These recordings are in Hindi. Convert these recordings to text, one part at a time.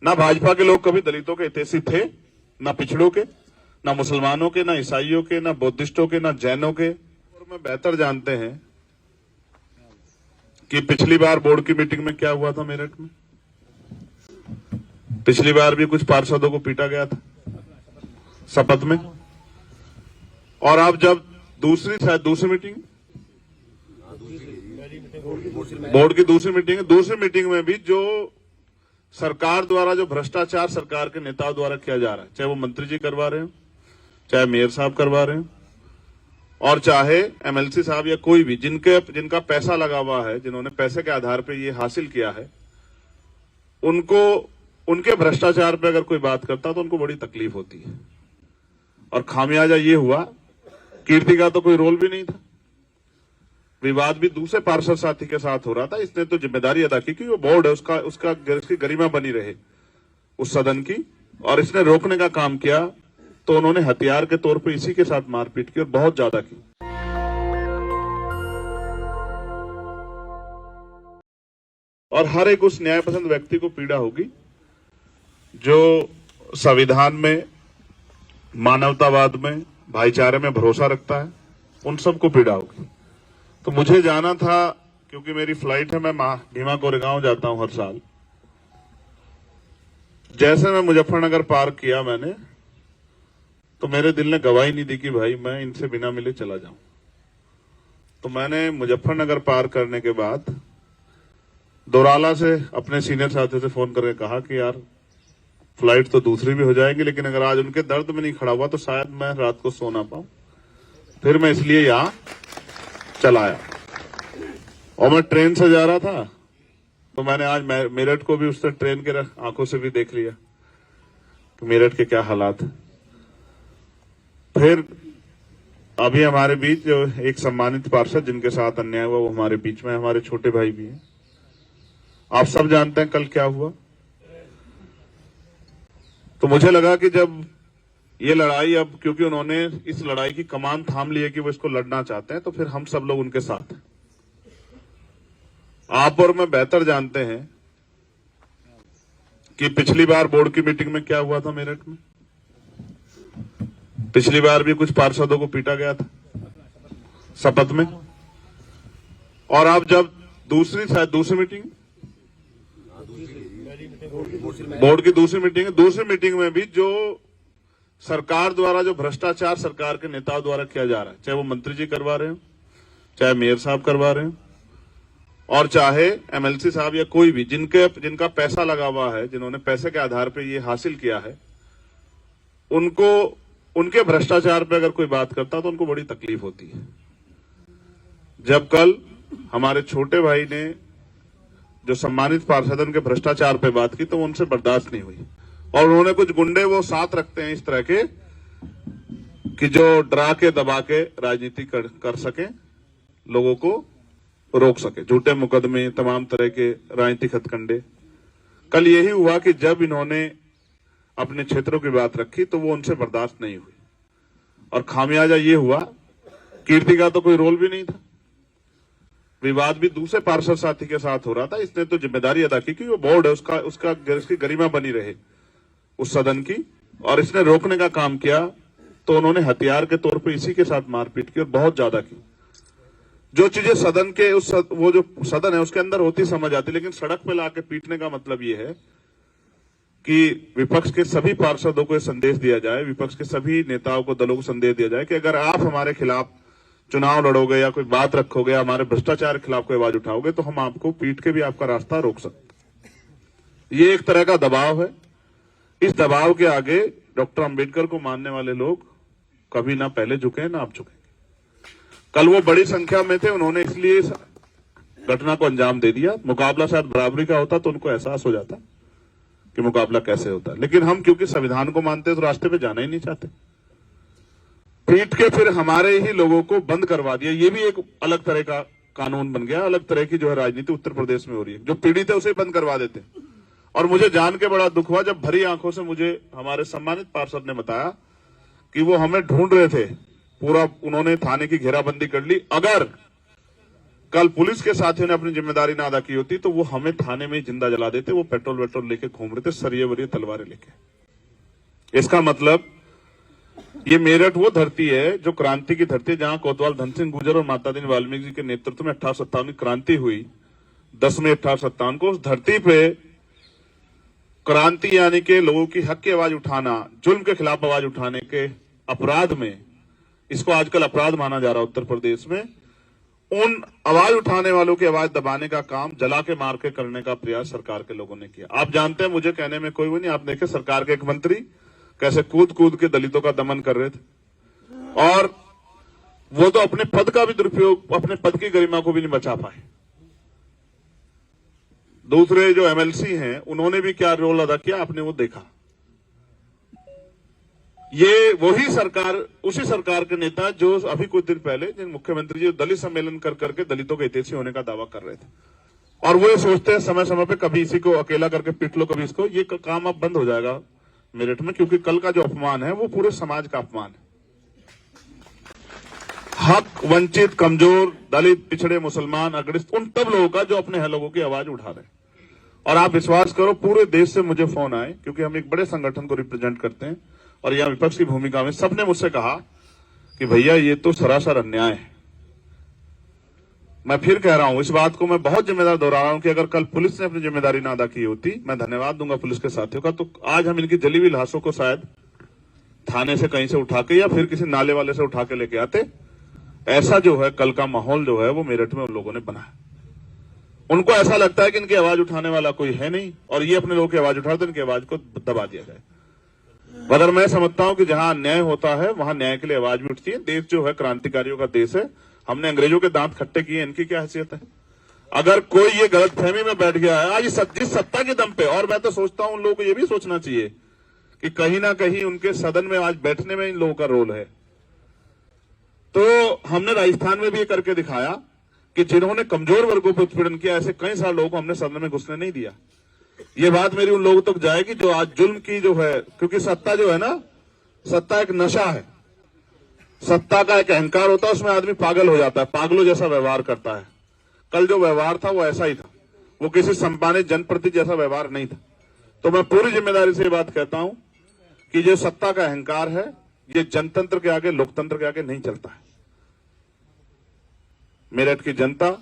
ना भाजपा के लोग कभी दलितों के हितैषी थे, ना पिछड़ों के, ना मुसलमानों के, ना ईसाइयों के, ना बुद्धिस्टों के, ना जैनों के। और मैं बेहतर जानते हैं कि पिछली बार बोर्ड की मीटिंग में क्या हुआ था मेरठ में। पिछली बार भी कुछ पार्षदों को पीटा गया था शपथ में। और अब जब दूसरी मीटिंग, बोर्ड की दूसरी मीटिंग में भी जो सरकार द्वारा जो भ्रष्टाचार सरकार के नेताओं द्वारा किया जा रहा है, चाहे वो मंत्री जी करवा रहे हो, चाहे मेयर साहब करवा रहे हो, और चाहे एमएलसी साहब या कोई भी जिनका पैसा लगा हुआ है, जिन्होंने पैसे के आधार पर ये हासिल किया है, उनके भ्रष्टाचार पे अगर कोई बात करता तो उनको बड़ी तकलीफ होती है। और खामियाजा ये हुआ, कीर्ति का तो कोई रोल भी नहीं था, विवाद भी दूसरे पार्षद साथी के साथ हो रहा था। इसने तो जिम्मेदारी अदा की कि वो बोर्ड है उसकी गरिमा बनी रहे उस सदन की, और इसने रोकने का काम किया तो उन्होंने हथियार के तौर पे इसी के साथ मारपीट की और बहुत ज्यादा की। और हर एक उस न्यायपसंद व्यक्ति को पीड़ा होगी जो संविधान में, मानवतावाद में, भाईचारे में भरोसा रखता है, उन सबको पीड़ा होगी। तो मुझे जाना था, क्योंकि मेरी फ्लाइट है, मैं भीमा कोरेगांव जाता हूं हर साल। जैसे मैं मुजफ्फरनगर पार किया मैंने, तो मेरे दिल ने गवाही नहीं दी कि भाई मैं इनसे बिना मिले चला जाऊं। तो मैंने मुजफ्फरनगर पार करने के बाद दोराला से अपने सीनियर साथी से फोन करके कहा कि यार फ्लाइट तो दूसरी भी हो जाएगी, लेकिन अगर आज उनके दर्द में नहीं खड़ा हुआ तो शायद मैं रात को सो ना पाऊं। फिर मैं इसलिए यहां चला आया। और मैं ट्रेन से जा रहा था तो मैंने आज मेरठ को भी उससे ट्रेन के आंखों से भी देख लिया कि मेरठ के क्या हालात है। फिर अभी हमारे बीच जो एक सम्मानित पार्षद जिनके साथ अन्याय हुआ वो हमारे बीच में, हमारे छोटे भाई भी हैं। आप सब जानते हैं कल क्या हुआ। तो मुझे लगा कि जब ये लड़ाई, अब क्योंकि उन्होंने इस लड़ाई की कमान थाम ली है कि वो इसको लड़ना चाहते हैं, तो फिर हम सब लोग उनके साथ हैं। आप और मैं बेहतर जानते हैं कि पिछली बार बोर्ड की मीटिंग में क्या हुआ था मेरठ में। पिछली बार भी कुछ पार्षदों को पीटा गया था शपथ में। और अब जब दूसरी मीटिंग, बोर्ड की दूसरी मीटिंग में भी जो सरकार द्वारा जो भ्रष्टाचार सरकार के नेताओं द्वारा किया जा रहा है, चाहे वो मंत्री जी करवा रहे हो, चाहे मेयर साहब करवा रहे हो, और चाहे एमएलसी साहब या कोई भी जिनका पैसा लगा हुआ है, जिन्होंने पैसे के आधार पर ये हासिल किया है, उनके भ्रष्टाचार पे अगर कोई बात करता तो उनको बड़ी तकलीफ होती है। जब कल हमारे छोटे भाई ने जो सम्मानित पार्षद उनके भ्रष्टाचार पे बात की तो उनसे बर्दाश्त नहीं हुई। और उन्होंने कुछ गुंडे वो साथ रखते हैं इस तरह के कि जो डरा के दबा के राजनीति कर सके, लोगों को रोक सके, झूठे मुकदमे, तमाम तरह के राजनीतिक हथकंडे। कल यही हुआ कि जब इन्होंने अपने क्षेत्रों की बात रखी तो वो उनसे बर्दाश्त नहीं हुई। और खामियाजा ये हुआ, कीर्ति का तो कोई रोल भी नहीं था, विवाद भी दूसरे पार्षद साथी के साथ हो रहा था। इसने तो जिम्मेदारी अदा की कि वो बोर्ड है उसकी गरिमा बनी रहे उस सदन की, और इसने रोकने का काम किया तो उन्होंने हथियार के तौर पे इसी के साथ मारपीट की और बहुत ज्यादा की। जो चीजें सदन के वो जो सदन है उसके अंदर होती समझ आती, लेकिन सड़क पे लाके पीटने का मतलब ये है कि विपक्ष के सभी पार्षदों को संदेश दिया जाए, विपक्ष के सभी नेताओं को, दलों को संदेश दिया जाए कि अगर आप हमारे खिलाफ चुनाव लड़ोगे या कोई बात रखोगे, हमारे भ्रष्टाचार के खिलाफ कोई आवाज उठाओगे तो हम आपको पीट के भी आपका रास्ता रोक सकते। ये एक तरह का दबाव है। इस दबाव के आगे डॉक्टर अंबेडकर को मानने वाले लोग कभी ना पहले झुके ना अब झुकेंगे। कल वो बड़ी संख्या में थे, उन्होंने इसलिए घटना को अंजाम दे दिया। मुकाबला शायद बराबरी का होता तो उनको एहसास हो जाता कि मुकाबला कैसे होता है, लेकिन हम क्योंकि संविधान को मानते तो रास्ते पे जाना ही नहीं चाहते। पीट के फिर हमारे ही लोगों को बंद करवा दिया। ये भी एक अलग तरह का कानून बन गया, अलग तरह की जो है राजनीति उत्तर प्रदेश में हो रही है। जो पीड़ित है उसे बंद करवा देते। और मुझे जान के बड़ा दुख हुआ जब भरी आंखों से मुझे हमारे सम्मानित पार्षद ने बताया कि वो हमें ढूंढ रहे थे, पूरा उन्होंने थाने की घेराबंदी कर ली। अगर कल पुलिस के साथियों ने अपनी जिम्मेदारी ना अदा की होती तो वो हमें थाने में जिंदा जला देते। वो पेट्रोल वेट्रोल लेके घूम रहे थे, सरिये वरिये तलवारें लेके। इसका मतलब ये मेरठ वो धरती है जो क्रांति की धरती है, जहां कोतवाल धन सिंह गुर्जर और माता दीन वाल्मीकि जी के नेतृत्व में 1857 की क्रांति हुई। 10 मई 1857 को उस धरती पे क्रांति यानी के लोगों की हक की आवाज उठाना, जुल्म के खिलाफ आवाज उठाने के अपराध में, इसको आजकल अपराध माना जा रहा है उत्तर प्रदेश में, उन आवाज उठाने वालों की आवाज दबाने का काम जला के मार के करने का प्रयास सरकार के लोगों ने किया। आप जानते हैं, मुझे कहने में कोई वो नहीं, आप देखे सरकार के एक मंत्री कैसे कूद कूद के दलितों का दमन कर रहे थे, और वो तो अपने पद का भी दुरुपयोग, अपने पद की गरिमा को भी नहीं बचा पाए। दूसरे जो एमएलसी हैं उन्होंने भी क्या रोल अदा किया आपने वो देखा। ये वही सरकार, उसी सरकार के नेता जो अभी कुछ दिन पहले जिन मुख्यमंत्री जी दलित सम्मेलन कर करके दलितों के हितैषी होने का दावा कर रहे थे, और वो ये सोचते हैं समय समय पे कभी इसी को अकेला करके पीट लो, कभी इसको। ये काम अब बंद हो जाएगा मेरठ में, क्योंकि कल का जो अपमान है वो पूरे समाज का अपमान है। हक वंचित, कमजोर, दलित, पिछड़े, मुसलमान, अग्रस्त, उन तब लोगों का जो अपने लोगों की आवाज उठा रहे हैं। और आप विश्वास करो, पूरे देश से मुझे फोन आए, क्योंकि हम एक बड़े संगठन को रिप्रेजेंट करते हैं और यहां विपक्ष की भूमिका में सबने मुझसे कहा कि भैया ये तो सरासर अन्याय है। मैं फिर कह रहा हूं, इस बात को मैं बहुत जिम्मेदार दोहरा रहा हूं कि अगर कल पुलिस ने अपनी जिम्मेदारी ना अदा की होती, मैं धन्यवाद दूंगा पुलिस के साथियों का, तो आज हम इनकी जली हुई लाशों को शायद थाने से कहीं से उठा के या फिर किसी नाले वाले से उठा के लेके आते। ऐसा जो है कल का माहौल जो है वो मेरठ में उन लोगों ने बनाया। उनको ऐसा लगता है कि इनकी आवाज उठाने वाला कोई है नहीं, और ये अपने लोगों की आवाज उठाते, इनकी आवाज को दबा दिया जाए। मगर मैं समझता हूं कि जहां अन्याय होता है वहां न्याय के लिए आवाज भी उठती है। देश जो है क्रांतिकारियों का देश है, हमने अंग्रेजों के दांत खट्टे किए, इनकी क्या हैसियत है। अगर कोई ये गलतफहमी में बैठ गया है आज जिस सत्ता के दम पे, और मैं तो सोचता हूं उन लोगों को ये भी सोचना चाहिए कि कहीं ना कहीं उनके सदन में आज बैठने में इन लोगों का रोल है। तो हमने राजस्थान में भी ये करके दिखाया कि जिन्होंने कमजोर वर्गों पर उत्पीड़न किया, ऐसे कई सारे लोगों को हमने सदन में घुसने नहीं दिया। ये बात मेरी उन लोगों तक जाएगी जो आज जुल्म की जो है, क्योंकि सत्ता जो है ना, सत्ता एक नशा है, सत्ता का एक अहंकार होता है, उसमें आदमी पागल हो जाता है, पागलों जैसा व्यवहार करता है। कल जो व्यवहार था वो ऐसा ही था, वो किसी सम्मानित जनप्रति जैसा व्यवहार नहीं था। तो मैं पूरी जिम्मेदारी से ये बात कहता हूं कि जो सत्ता का अहंकार है, ये जनतंत्र के आगे, लोकतंत्र के आगे नहीं चलता है। मेरठ की जनता,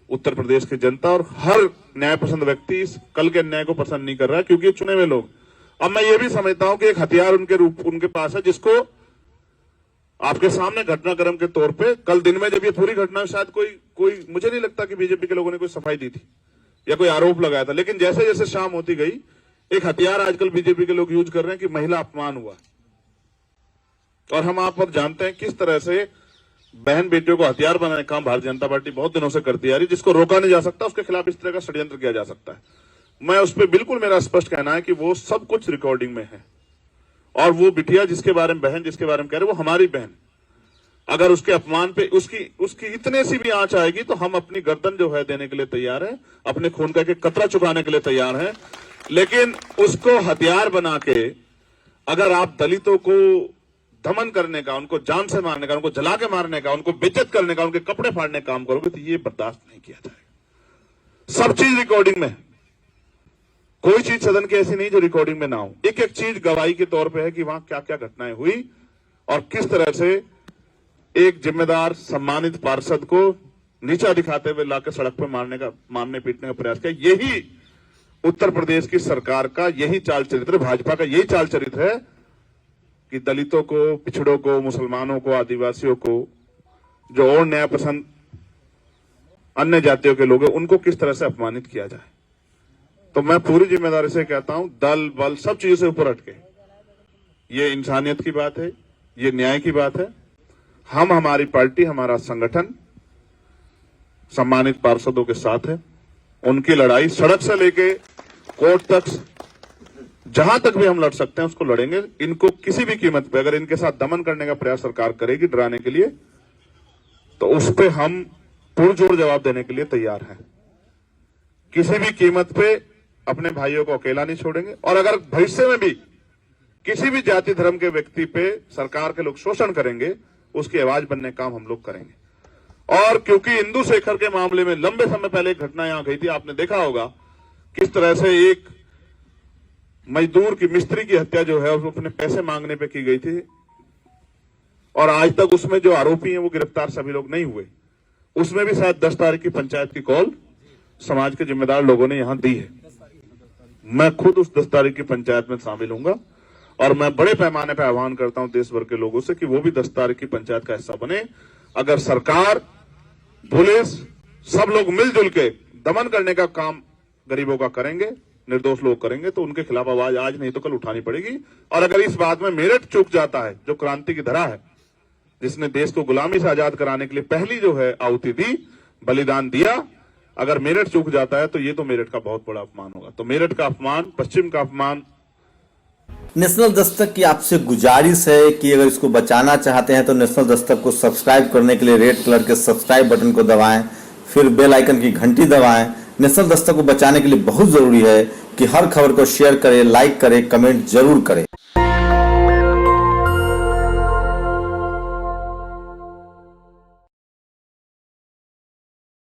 उत्तर प्रदेश की जनता और हर न्याय पसंद व्यक्ति इस कल के अन्याय को पसंद नहीं कर रहा है, क्योंकि चुने हुए लोग। अब मैं ये भी समझता हूं कि एक हथियार उनके पास है, जिसको आपके सामने घटनाक्रम के तौर पे कल दिन में जब ये पूरी घटना, शायद कोई मुझे नहीं लगता कि बीजेपी के लोगों ने कोई सफाई दी थी या कोई आरोप लगाया था, लेकिन जैसे जैसे शाम होती गई, एक हथियार आजकल बीजेपी के लोग यूज कर रहे हैं कि महिला अपमान हुआ। और हम आप पर जानते हैं किस तरह से बहन बेटियों को हथियार बनाने का काम भारतीय जनता पार्टी बहुत दिनों से करती आ रही, जिसको रोका नहीं जा सकता, उसके खिलाफ इस तरह का षड्यंत्र किया जा सकता है। मैं उस पर बिल्कुल, मेरा स्पष्ट कहना है कि वो सब कुछ रिकॉर्डिंग में है, और वो बिटिया जिसके बारे में, बहन जिसके बारे में कह रहे, वो हमारी बहन। अगर उसके अपमान पे उसकी इतने सी भी आंच आएगी तो हम अपनी गर्दन जो है देने के लिए तैयार है, अपने खून का एक कतरा चुकाने के लिए तैयार है। लेकिन उसको हथियार बना के अगर आप दलितों को दमन करने का, उनको जान से मारने का, उनको जला के मारने का, उनको बेइज्जत करने का, उनके कपड़े फाड़ने का काम करोगे, तो ये बर्दाश्त नहीं किया जाएगा। सब चीज रिकॉर्डिंग में, कोई चीज सदन की ऐसी नहीं जो रिकॉर्डिंग में ना हो। एक एक चीज गवाही के तौर पे है कि वहां क्या क्या घटनाएं हुई और किस तरह से एक जिम्मेदार सम्मानित पार्षद को नीचा दिखाते हुए लाकर सड़क पर मारने पीटने का प्रयास किया। यही उत्तर प्रदेश की सरकार का यही चाल चरित्र, भाजपा का यही चाल चरित्र है कि दलितों को, पिछड़ों को, मुसलमानों को, आदिवासियों को, जो और न्याय पसंद अन्य जातियों के लोग हैं, उनको किस तरह से अपमानित किया जाए। तो मैं पूरी जिम्मेदारी से कहता हूं, दल बल सब चीजों से ऊपर हटके, ये इंसानियत की बात है, ये न्याय की बात है। हम, हमारी पार्टी, हमारा संगठन सम्मानित पार्षदों के साथ है। उनकी लड़ाई सड़क से लेके कोर्ट तक, जहां तक भी हम लड़ सकते हैं उसको लड़ेंगे। इनको किसी भी कीमत पे अगर इनके साथ दमन करने का प्रयास सरकार करेगी डराने के लिए, तो उस पे हम पुरजोर जवाब देने के लिए तैयार हैं। किसी भी कीमत पे अपने भाइयों को अकेला नहीं छोड़ेंगे। और अगर भविष्य में भी किसी भी जाति धर्म के व्यक्ति पे सरकार के लोग शोषण करेंगे, उसकी आवाज बनने का काम हम लोग करेंगे। और क्योंकि इंदु शेखर के मामले में लंबे समय पहले एक घटना यहां गई थी, आपने देखा होगा किस तरह से एक मजदूर की, मिस्त्री की हत्या जो है उसको अपने पैसे मांगने पे की गई थी और आज तक उसमें जो आरोपी हैं वो गिरफ्तार सभी लोग नहीं हुए। उसमें भी शायद 10 तारीख की पंचायत की कॉल समाज के जिम्मेदार लोगों ने यहां दी है। मैं खुद उस 10 तारीख की पंचायत में शामिल होऊंगा और मैं बड़े पैमाने पर आह्वान करता हूं देश भर के लोगों से कि वो भी 10 तारीख की पंचायत का हिस्सा बने। अगर सरकार, पुलिस, सब लोग मिलजुल के दमन करने का काम गरीबों का करेंगे, निर्दोष लोग करेंगे, तो उनके खिलाफ आवाज आज नहीं तो कल उठानी पड़ेगी। और अगर इस बात में मेरठ चूक जाता है, जो क्रांति की धरा है, जिसने देश को गुलामी से आजाद कराने के लिए पहली जो है आहुति दी, बलिदान दिया, अगर मेरठ चूक जाता है तो ये तो मेरठ का बहुत बड़ा अपमान होगा। तो मेरठ का अपमान, पश्चिम का अपमान। नेशनल दस्तक की आपसे गुजारिश है कि अगर इसको बचाना चाहते हैं तो नेशनल दस्तक को सब्सक्राइब करने के लिए रेड कलर के सब्सक्राइब बटन को दबाएं, फिर बेल आइकन की घंटी दबाएं। नेशनल दस्तक को बचाने के लिए बहुत जरूरी है कि हर खबर को शेयर करें, लाइक करें, कमेंट जरूर करें।